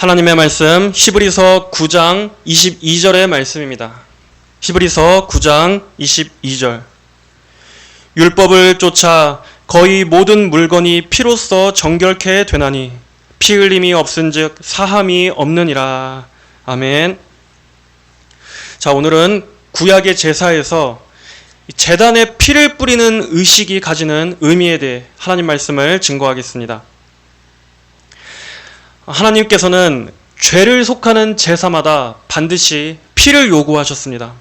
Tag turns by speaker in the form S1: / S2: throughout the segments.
S1: 하나님의 말씀 히브리서 9장 22절의 말씀입니다. 히브리서 9장 22절. 율법을 쫓아 거의 모든 물건이 피로써 정결케 되나니 피 흘림이 없은즉 사함이 없느니라. 아멘. 자, 오늘은 구약의 제사에서 제단에 피를 뿌리는 의식이 가지는 의미에 대해 하나님 말씀을 증거하겠습니다. 하나님께서는 죄를 속하는 제사마다 반드시 피를 요구하셨습니다.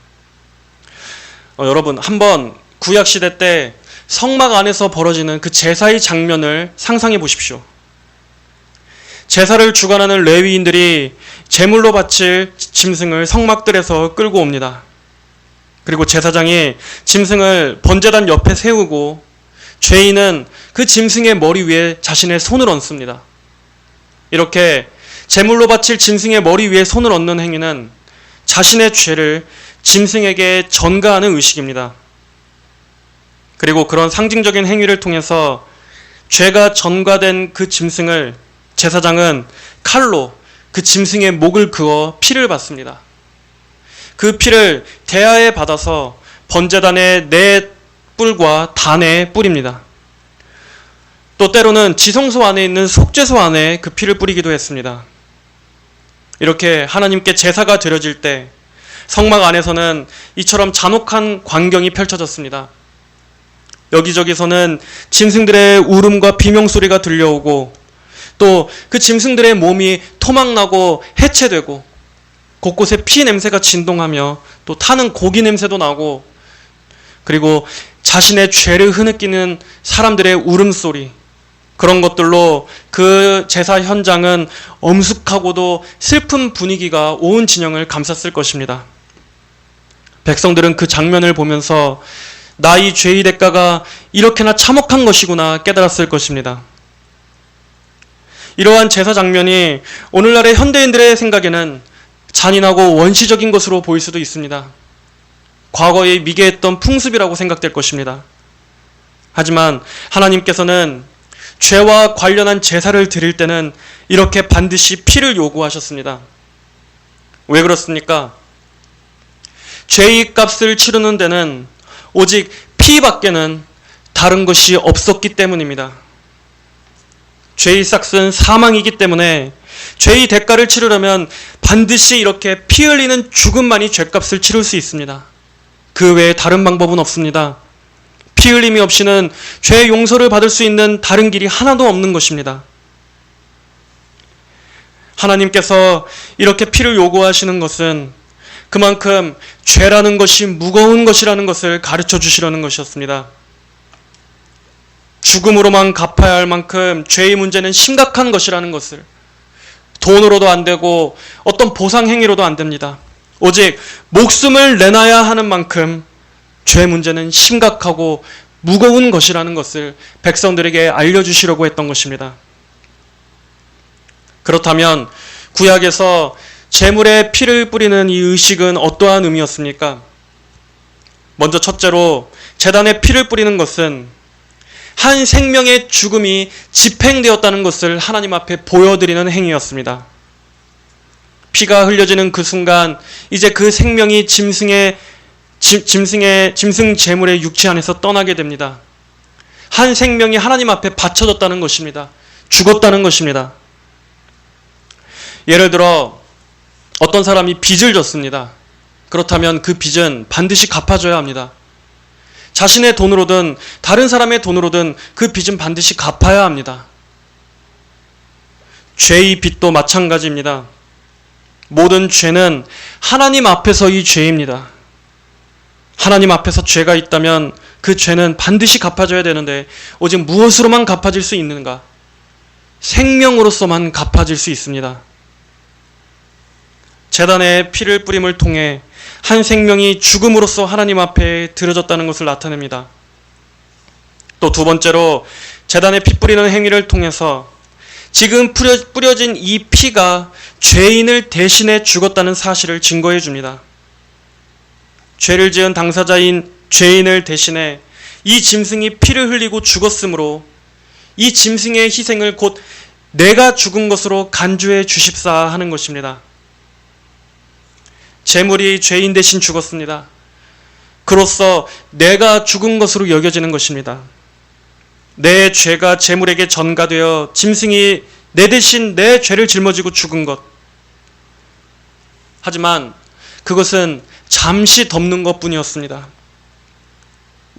S1: 여러분, 한번 구약시대 때 성막 안에서 벌어지는 그 제사의 장면을 상상해 보십시오. 제사를 주관하는 레위인들이 제물로 바칠 짐승을 성막들에서 끌고 옵니다. 그리고 제사장이 짐승을 번제단 옆에 세우고 죄인은 그 짐승의 머리 위에 자신의 손을 얹습니다. 이렇게 제물로 바칠 짐승의 머리 위에 손을 얹는 행위는 자신의 죄를 짐승에게 전가하는 의식입니다. 그리고 그런 상징적인 행위를 통해서 죄가 전가된 그 짐승을 제사장은 칼로 그 짐승의 목을 그어 피를 받습니다. 그 피를 대야에 받아서 번제단의 네 뿔과 단에 뿌립니다. 또 때로는 지성소 안에 있는 속죄소 안에 그 피를 뿌리기도 했습니다. 이렇게 하나님께 제사가 드려질 때 성막 안에서는 이처럼 잔혹한 광경이 펼쳐졌습니다. 여기저기서는 짐승들의 울음과 비명소리가 들려오고 또 그 짐승들의 몸이 토막나고 해체되고 곳곳에 피 냄새가 진동하며 또 타는 고기 냄새도 나고 그리고 자신의 죄를 흐느끼는 사람들의 울음소리, 그런 것들로 그 제사 현장은 엄숙하고도 슬픈 분위기가 온 진영을 감쌌을 것입니다. 백성들은 그 장면을 보면서 나의 죄의 대가가 이렇게나 참혹한 것이구나 깨달았을 것입니다. 이러한 제사 장면이 오늘날의 현대인들의 생각에는 잔인하고 원시적인 것으로 보일 수도 있습니다. 과거에 미개했던 풍습이라고 생각될 것입니다. 하지만 하나님께서는 죄와 관련한 제사를 드릴 때는 이렇게 반드시 피를 요구하셨습니다. 왜 그렇습니까? 죄의 값을 치르는 데는 오직 피밖에는 다른 것이 없었기 때문입니다. 죄의 삭은 사망이기 때문에 죄의 대가를 치르려면 반드시 이렇게 피 흘리는 죽음만이 죄값을 치를 수 있습니다. 그 외에 다른 방법은 없습니다. 피 흘림이 없이는 죄의 용서를 받을 수 있는 다른 길이 하나도 없는 것입니다. 하나님께서 이렇게 피를 요구하시는 것은 그만큼 죄라는 것이 무거운 것이라는 것을 가르쳐 주시려는 것이었습니다. 죽음으로만 갚아야 할 만큼 죄의 문제는 심각한 것이라는 것을, 돈으로도 안 되고 어떤 보상 행위로도 안 됩니다. 오직 목숨을 내놔야 하는 만큼 죄 문제는 심각하고 무거운 것이라는 것을 백성들에게 알려주시려고 했던 것입니다. 그렇다면 구약에서 제물에 피를 뿌리는 이 의식은 어떠한 의미였습니까? 먼저 첫째로 제단에 피를 뿌리는 것은 한 생명의 죽음이 집행되었다는 것을 하나님 앞에 보여드리는 행위였습니다. 피가 흘려지는 그 순간 이제 그 생명이 짐승 제물의 육체 안에서 떠나게 됩니다. 한 생명이 하나님 앞에 바쳐졌다는 것입니다. 죽었다는 것입니다. 예를 들어 어떤 사람이 빚을 졌습니다. 그렇다면 그 빚은 반드시 갚아줘야 합니다. 자신의 돈으로든 다른 사람의 돈으로든 그 빚은 반드시 갚아야 합니다. 죄의 빚도 마찬가지입니다. 모든 죄는 하나님 앞에서의 죄입니다. 하나님 앞에서 죄가 있다면 그 죄는 반드시 갚아줘야 되는데 오직 무엇으로만 갚아질 수 있는가? 생명으로서만 갚아질 수 있습니다. 제단에 피를 뿌림을 통해 한 생명이 죽음으로써 하나님 앞에 드려졌다는 것을 나타냅니다. 또 두 번째로 제단에 피 뿌리는 행위를 통해서 지금 뿌려진 이 피가 죄인을 대신해 죽었다는 사실을 증거해 줍니다. 죄를 지은 당사자인 죄인을 대신해 이 짐승이 피를 흘리고 죽었으므로 이 짐승의 희생을 곧 내가 죽은 것으로 간주해 주십사 하는 것입니다. 제물이 죄인 대신 죽었습니다. 그로써 내가 죽은 것으로 여겨지는 것입니다. 내 죄가 제물에게 전가되어 짐승이 내 대신 내 죄를 짊어지고 죽은 것. 하지만 그것은 잠시 덮는 것뿐이었습니다.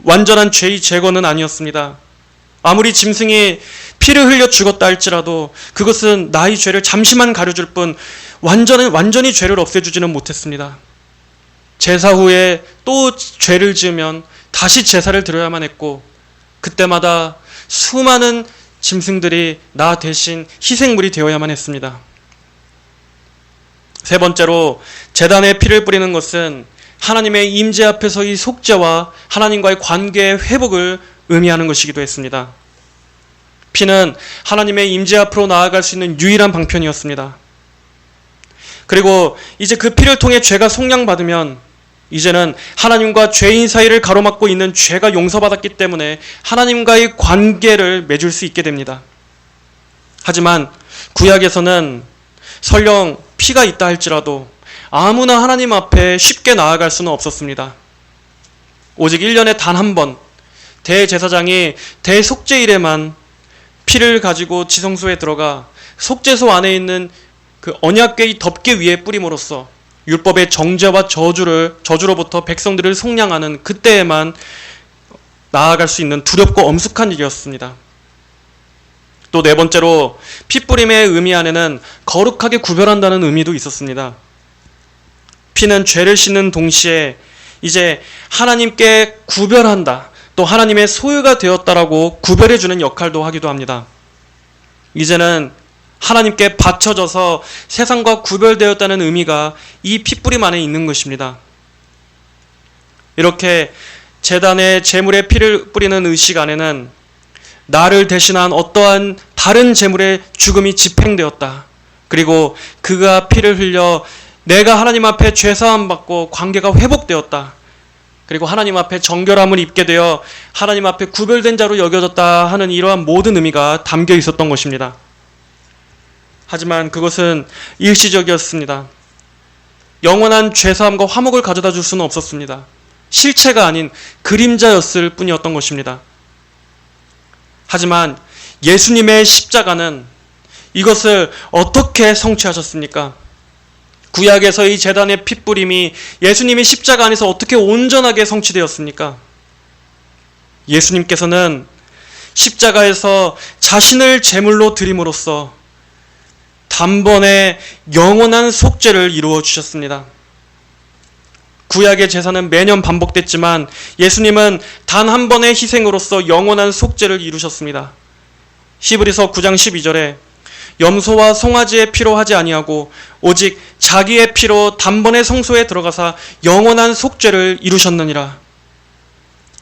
S1: 완전한 죄의 제거는 아니었습니다. 아무리 짐승이 피를 흘려 죽었다 할지라도 그것은 나의 죄를 잠시만 가려줄 뿐 완전히 죄를 없애주지는 못했습니다. 제사 후에 또 죄를 지으면 다시 제사를 드려야만 했고, 그때마다 수많은 짐승들이 나 대신 희생물이 되어야만 했습니다. 세 번째로, 제단에 피를 뿌리는 것은 하나님의 임재 앞에서의 속죄와 하나님과의 관계의 회복을 의미하는 것이기도 했습니다. 피는 하나님의 임재 앞으로 나아갈 수 있는 유일한 방편이었습니다. 그리고 이제 그 피를 통해 죄가 속량받으면 이제는 하나님과 죄인 사이를 가로막고 있는 죄가 용서받았기 때문에 하나님과의 관계를 맺을 수 있게 됩니다. 하지만 구약에서는 설령 피가 있다 할지라도 아무나 하나님 앞에 쉽게 나아갈 수는 없었습니다. 오직 1년에 단 한 번 대제사장이 대속죄일에만 피를 가지고 지성소에 들어가 속죄소 안에 있는 그 언약궤의 덮개 위에 뿌림으로써 율법의 정죄와 저주로부터 백성들을 속량하는 그때에만 나아갈 수 있는 두렵고 엄숙한 일이었습니다. 또 네 번째로, 피뿌림의 의미 안에는 거룩하게 구별한다는 의미도 있었습니다. 피는 죄를 씻는 동시에 이제 하나님께 구별한다, 또 하나님의 소유가 되었다라고 구별해주는 역할도 하기도 합니다. 이제는 하나님께 바쳐져서 세상과 구별되었다는 의미가 이 피뿌림 안에 있는 것입니다. 이렇게 제단에 제물의 피를 뿌리는 의식 안에는 나를 대신한 어떠한 다른 제물의 죽음이 집행되었다. 그리고 그가 피를 흘려 내가 하나님 앞에 죄사함 받고 관계가 회복되었다. 그리고 하나님 앞에 정결함을 입게 되어 하나님 앞에 구별된 자로 여겨졌다 하는 이러한 모든 의미가 담겨 있었던 것입니다. 하지만 그것은 일시적이었습니다. 영원한 죄사함과 화목을 가져다 줄 수는 없었습니다. 실체가 아닌 그림자였을 뿐이었던 것입니다. 하지만 예수님의 십자가는 이것을 어떻게 성취하셨습니까? 구약에서의 제단의 핏뿌림이 예수님의 십자가 안에서 어떻게 온전하게 성취되었습니까? 예수님께서는 십자가에서 자신을 제물로 드림으로써 단번에 영원한 속죄를 이루어 주셨습니다. 구약의 제사는 매년 반복됐지만 예수님은 단 한 번의 희생으로서 영원한 속죄를 이루셨습니다. 히브리서 9장 12절에 염소와 송아지의 피로 하지 아니하고 오직 자기의 피로 단번에 성소에 들어가사 영원한 속죄를 이루셨느니라.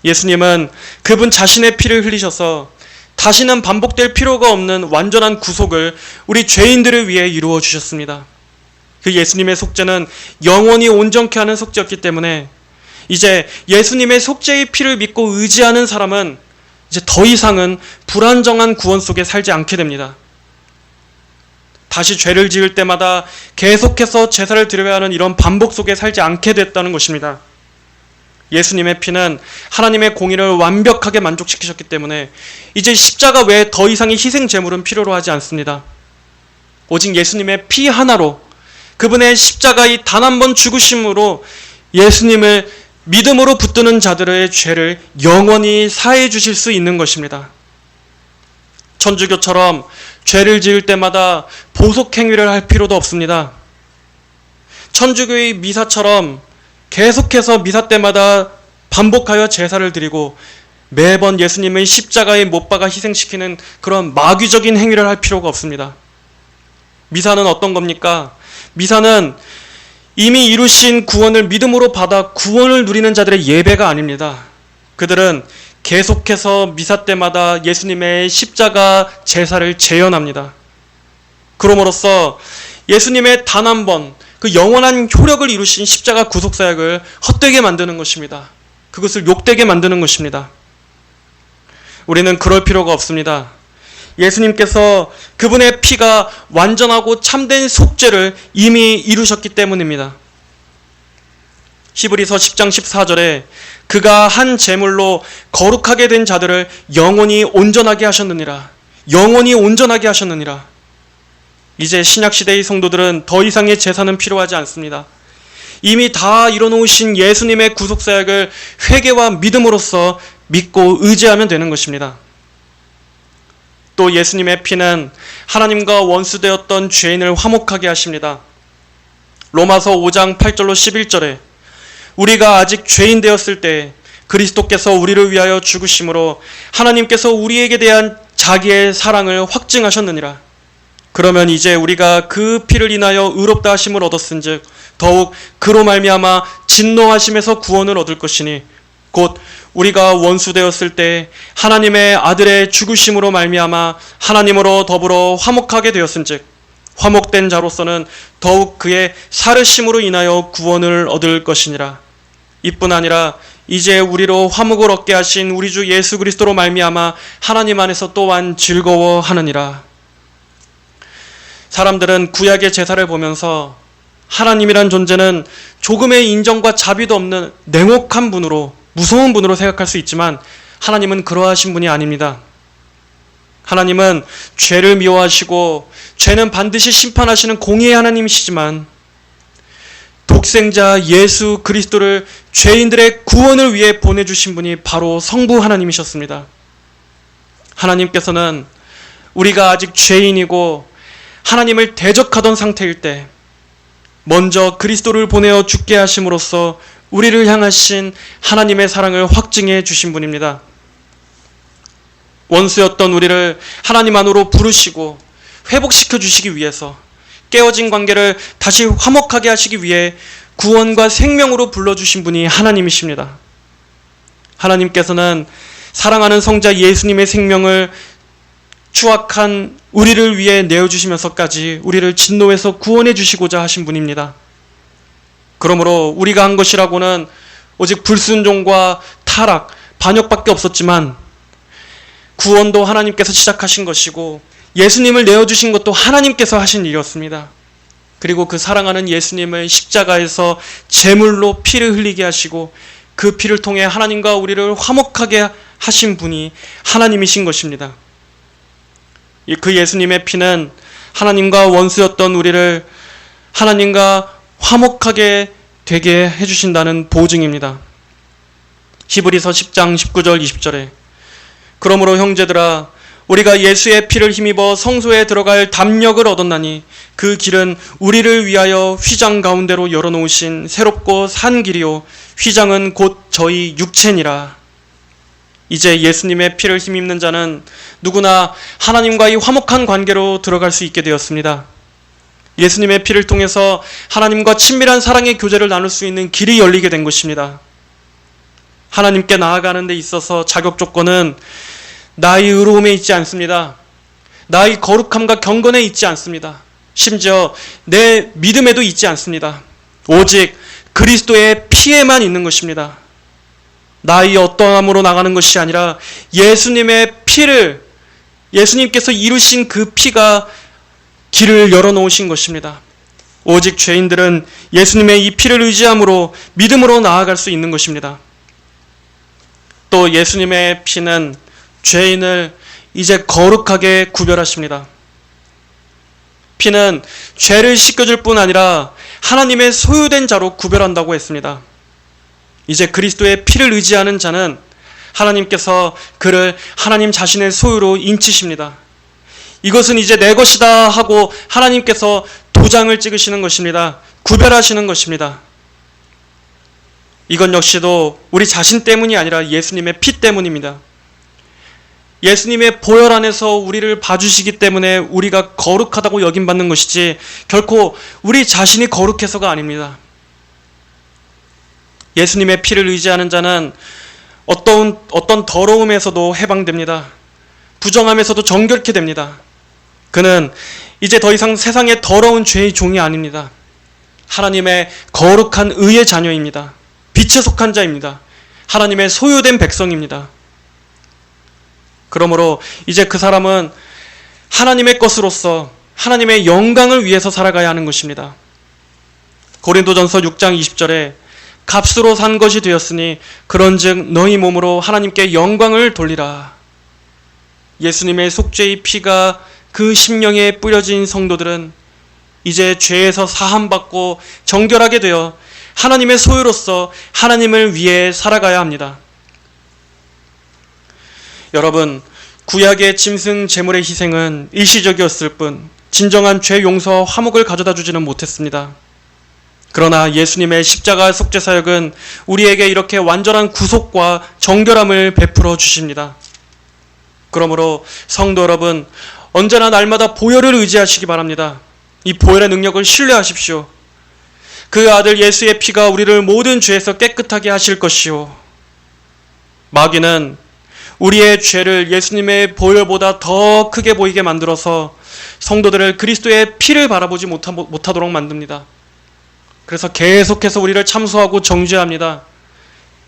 S1: 예수님은 그분 자신의 피를 흘리셔서 다시는 반복될 필요가 없는 완전한 구속을 우리 죄인들을 위해 이루어 주셨습니다. 그 예수님의 속죄는 영원히 온전케 하는 속죄였기 때문에 이제 예수님의 속죄의 피를 믿고 의지하는 사람은 이제 더 이상은 불안정한 구원 속에 살지 않게 됩니다. 다시 죄를 지을 때마다 계속해서 제사를 드려야 하는 이런 반복 속에 살지 않게 됐다는 것입니다. 예수님의 피는 하나님의 공의를 완벽하게 만족시키셨기 때문에 이제 십자가 외에 더 이상의 희생 제물은 필요로 하지 않습니다. 오직 예수님의 피 하나로, 그분의 십자가의 단 한 번 죽으심으로 예수님을 믿음으로 붙드는 자들의 죄를 영원히 사해 주실 수 있는 것입니다. 천주교처럼 죄를 지을 때마다 보석 행위를 할 필요도 없습니다. 천주교의 미사처럼 계속해서 미사 때마다 반복하여 제사를 드리고 매번 예수님의 십자가에 못 박아 희생시키는 그런 마귀적인 행위를 할 필요가 없습니다. 미사는 어떤 겁니까? 미사는 이미 이루신 구원을 믿음으로 받아 구원을 누리는 자들의 예배가 아닙니다. 그들은 계속해서 미사 때마다 예수님의 십자가 제사를 재현합니다. 그럼으로써 예수님의 단 한 번, 그 영원한 효력을 이루신 십자가 구속사역을 헛되게 만드는 것입니다. 그것을 욕되게 만드는 것입니다. 우리는 그럴 필요가 없습니다. 예수님께서 그분의 피가 완전하고 참된 속죄를 이미 이루셨기 때문입니다. 히브리서 10장 14절에 그가 한 제물로 거룩하게 된 자들을 영원히 온전하게 하셨느니라. 영원히 온전하게 하셨느니라. 이제 신약시대의 성도들은 더 이상의 제사는 필요하지 않습니다. 이미 다 이뤄놓으신 예수님의 구속사역을 회개와 믿음으로써 믿고 의지하면 되는 것입니다. 또 예수님의 피는 하나님과 원수되었던 죄인을 화목하게 하십니다. 로마서 5장 8절로 11절에 우리가 아직 죄인 되었을 때 그리스도께서 우리를 위하여 죽으심으로 하나님께서 우리에게 대한 자기의 사랑을 확증하셨느니라. 그러면 이제 우리가 그 피를 인하여 의롭다 하심을 얻었은즉 더욱 그로 말미암아 진노하심에서 구원을 얻을 것이니 곧 우리가 원수 되었을 때 하나님의 아들의 죽으심으로 말미암아 하나님으로 더불어 화목하게 되었은즉 화목된 자로서는 더욱 그의 살으심으로 인하여 구원을 얻을 것이니라. 이뿐 아니라 이제 우리로 화목을 얻게 하신 우리 주 예수 그리스도로 말미암아 하나님 안에서 또한 즐거워하느니라. 사람들은 구약의 제사를 보면서 하나님이란 존재는 조금의 인정과 자비도 없는 냉혹한 분으로, 무서운 분으로 생각할 수 있지만 하나님은 그러하신 분이 아닙니다. 하나님은 죄를 미워하시고 죄는 반드시 심판하시는 공의의 하나님이시지만 독생자 예수 그리스도를 죄인들의 구원을 위해 보내주신 분이 바로 성부 하나님이셨습니다. 하나님께서는 우리가 아직 죄인이고 하나님을 대적하던 상태일 때 먼저 그리스도를 보내어 죽게 하심으로써 우리를 향하신 하나님의 사랑을 확증해 주신 분입니다. 원수였던 우리를 하나님 안으로 부르시고 회복시켜 주시기 위해서 깨어진 관계를 다시 화목하게 하시기 위해 구원과 생명으로 불러주신 분이 하나님이십니다. 하나님께서는 사랑하는 성자 예수님의 생명을 추악한 우리를 위해 내어주시면서까지 우리를 진노에서 구원해 주시고자 하신 분입니다. 그러므로 우리가 한 것이라고는 오직 불순종과 타락, 반역밖에 없었지만 구원도 하나님께서 시작하신 것이고 예수님을 내어주신 것도 하나님께서 하신 일이었습니다. 그리고 그 사랑하는 예수님을 십자가에서 제물로 피를 흘리게 하시고 그 피를 통해 하나님과 우리를 화목하게 하신 분이 하나님이신 것입니다. 그 예수님의 피는 하나님과 원수였던 우리를 하나님과 화목하게 되게 해주신다는 보증입니다. 히브리서 10장 19절 20절에 그러므로 형제들아 우리가 예수의 피를 힘입어 성소에 들어갈 담력을 얻었나니 그 길은 우리를 위하여 휘장 가운데로 열어놓으신 새롭고 산 길이요 휘장은 곧 저희 육체니라. 이제 예수님의 피를 힘입는 자는 누구나 하나님과의 화목한 관계로 들어갈 수 있게 되었습니다. 예수님의 피를 통해서 하나님과 친밀한 사랑의 교제를 나눌 수 있는 길이 열리게 된 것입니다. 하나님께 나아가는 데 있어서 자격 조건은 나의 의로움에 있지 않습니다. 나의 거룩함과 경건에 있지 않습니다. 심지어 내 믿음에도 있지 않습니다. 오직 그리스도의 피에만 있는 것입니다. 나의 어떠함으로 나가는 것이 아니라 예수님의 피를, 예수님께서 이루신 그 피가 길을 열어놓으신 것입니다. 오직 죄인들은 예수님의 이 피를 의지함으로 믿음으로 나아갈 수 있는 것입니다. 또 예수님의 피는 죄인을 이제 거룩하게 구별하십니다. 피는 죄를 씻겨줄 뿐 아니라 하나님의 소유된 자로 구별한다고 했습니다. 이제 그리스도의 피를 의지하는 자는 하나님께서 그를 하나님 자신의 소유로 인치십니다. 이것은 이제 내 것이다 하고 하나님께서 도장을 찍으시는 것입니다. 구별하시는 것입니다. 이건 역시도 우리 자신 때문이 아니라 예수님의 피 때문입니다. 예수님의 보혈 안에서 우리를 봐주시기 때문에 우리가 거룩하다고 여김받는 것이지 결코 우리 자신이 거룩해서가 아닙니다. 예수님의 피를 의지하는 자는 어떤 더러움에서도 해방됩니다. 부정함에서도 정결케 됩니다. 그는 이제 더 이상 세상의 더러운 죄의 종이 아닙니다. 하나님의 거룩한 의의 자녀입니다. 빛에 속한 자입니다. 하나님의 소유된 백성입니다. 그러므로 이제 그 사람은 하나님의 것으로서 하나님의 영광을 위해서 살아가야 하는 것입니다. 고린도전서 6장 20절에 값으로 산 것이 되었으니 그런즉 너희 몸으로 하나님께 영광을 돌리라. 예수님의 속죄의 피가 그 심령에 뿌려진 성도들은 이제 죄에서 사함받고 정결하게 되어 하나님의 소유로서 하나님을 위해 살아가야 합니다. 여러분, 구약의 짐승 제물의 희생은 일시적이었을 뿐 진정한 죄 용서와 화목을 가져다 주지는 못했습니다. 그러나 예수님의 십자가 속죄 사역은 우리에게 이렇게 완전한 구속과 정결함을 베풀어 주십니다. 그러므로 성도 여러분, 언제나 날마다 보혈을 의지하시기 바랍니다. 이 보혈의 능력을 신뢰하십시오. 그 아들 예수의 피가 우리를 모든 죄에서 깨끗하게 하실 것이요. 마귀는 우리의 죄를 예수님의 보혈보다 더 크게 보이게 만들어서 성도들을 그리스도의 피를 바라보지 못하도록 만듭니다. 그래서 계속해서 우리를 참소하고 정죄합니다.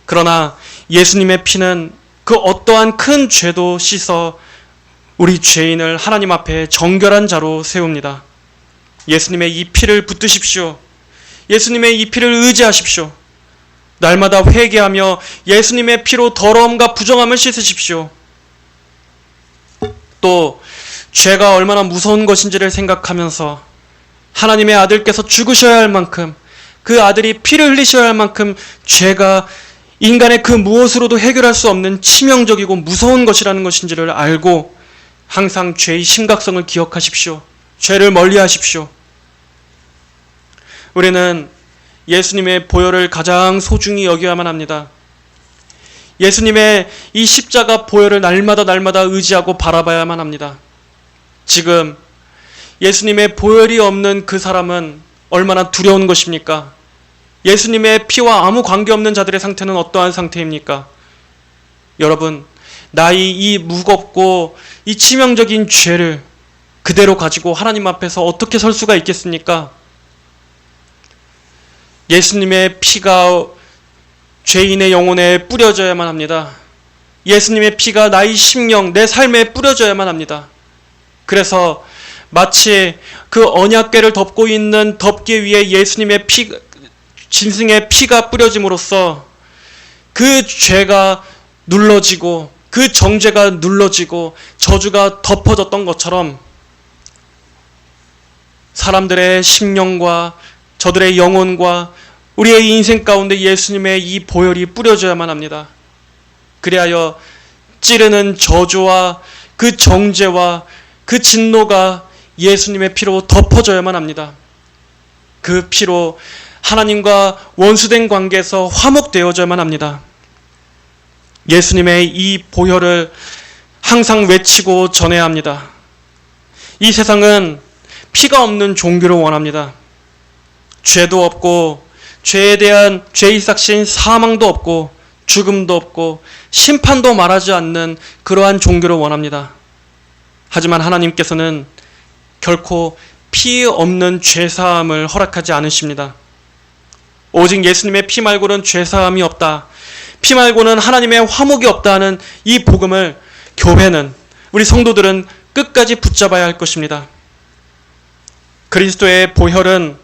S1: 그러나 예수님의 피는 그 어떠한 큰 죄도 씻어 우리 죄인을 하나님 앞에 정결한 자로 세웁니다. 예수님의 이 피를 붙드십시오. 예수님의 이 피를 의지하십시오. 날마다 회개하며 예수님의 피로 더러움과 부정함을 씻으십시오. 또 죄가 얼마나 무서운 것인지를 생각하면서 하나님의 아들께서 죽으셔야 할 만큼, 그 아들이 피를 흘리셔야 할 만큼 죄가 인간의 그 무엇으로도 해결할 수 없는 치명적이고 무서운 것이라는 것인지를 알고 항상 죄의 심각성을 기억하십시오. 죄를 멀리하십시오. 우리는 예수님의 보혈을 가장 소중히 여겨야만 합니다. 예수님의 이 십자가 보혈을 날마다 의지하고 바라봐야만 합니다. 지금 예수님의 보혈이 없는 그 사람은 얼마나 두려운 것입니까? 예수님의 피와 아무 관계없는 자들의 상태는 어떠한 상태입니까? 여러분, 나의 이 무겁고 이 치명적인 죄를 그대로 가지고 하나님 앞에서 어떻게 설 수가 있겠습니까? 예수님의 피가 죄인의 영혼에 뿌려져야만 합니다. 예수님의 피가 나의 심령, 내 삶에 뿌려져야만 합니다. 그래서 마치 그 언약궤를 덮고 있는 덮개 위에 예수님의 짐승의 피가 뿌려짐으로써 그 죄가 눌러지고 그 정죄가 눌러지고 저주가 덮어졌던 것처럼 사람들의 심령과 저들의 영혼과 우리의 인생 가운데 예수님의 이 보혈이 뿌려져야만 합니다. 그리하여 찌르는 저주와 그 정죄와 그 진노가 예수님의 피로 덮어져야만 합니다. 그 피로 하나님과 원수된 관계에서 화목되어져야만 합니다. 예수님의 이 보혈을 항상 외치고 전해야 합니다. 이 세상은 피가 없는 종교를 원합니다. 죄도 없고 죄에 대한 죄의 삭신 사망도 없고 죽음도 없고 심판도 말하지 않는 그러한 종교를 원합니다. 하지만 하나님께서는 결코 피 없는 죄사함을 허락하지 않으십니다. 오직 예수님의 피 말고는 죄사함이 없다, 피 말고는 하나님의 화목이 없다는 이 복음을 교회는, 우리 성도들은 끝까지 붙잡아야 할 것입니다. 그리스도의 보혈은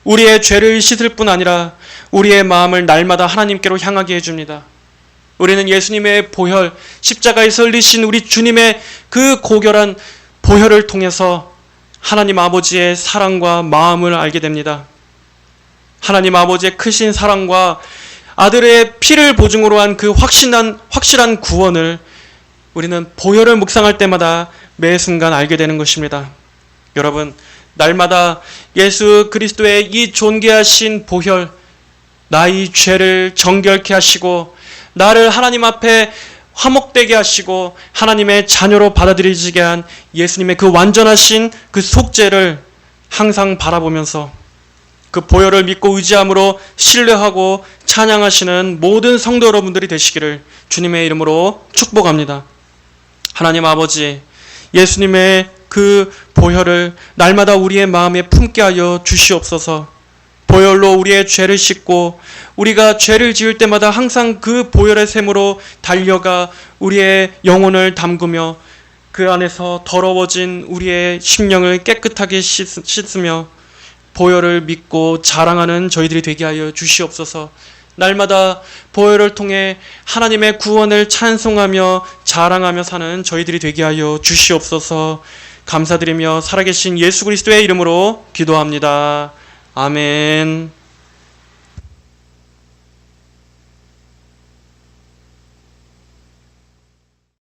S1: 우리의 죄를 씻을 뿐 아니라 우리의 마음을 날마다 하나님께로 향하게 해줍니다. 우리는 예수님의 보혈, 십자가에서 흘리신 우리 주님의 그 고결한 보혈을 통해서 하나님 아버지의 사랑과 마음을 알게 됩니다. 하나님 아버지의 크신 사랑과 아들의 피를 보증으로 한 그 확실한 구원을 우리는 보혈을 묵상할 때마다 매 순간 알게 되는 것입니다. 여러분, 날마다 예수 그리스도의 이 존귀하신 보혈, 나의 죄를 정결케 하시고 나를 하나님 앞에 화목되게 하시고 하나님의 자녀로 받아들이게 한 예수님의 그 완전하신 그 속죄를 항상 바라보면서 그 보혈을 믿고 의지함으로 신뢰하고 찬양하시는 모든 성도 여러분들이 되시기를 주님의 이름으로 축복합니다. 하나님 아버지, 예수님의 그 보혈을 날마다 우리의 마음에 품게 하여 주시옵소서. 보혈로 우리의 죄를 씻고 우리가 죄를 지을 때마다 항상 그 보혈의 샘으로 달려가 우리의 영혼을 담그며 그 안에서 더러워진 우리의 심령을 깨끗하게 씻으며 보혈을 믿고 자랑하는 저희들이 되게 하여 주시옵소서. 날마다 보혈을 통해 하나님의 구원을 찬송하며 자랑하며 사는 저희들이 되게 하여 주시옵소서. 감사드리며 살아계신 예수 그리스도의 이름으로 기도합니다. 아멘.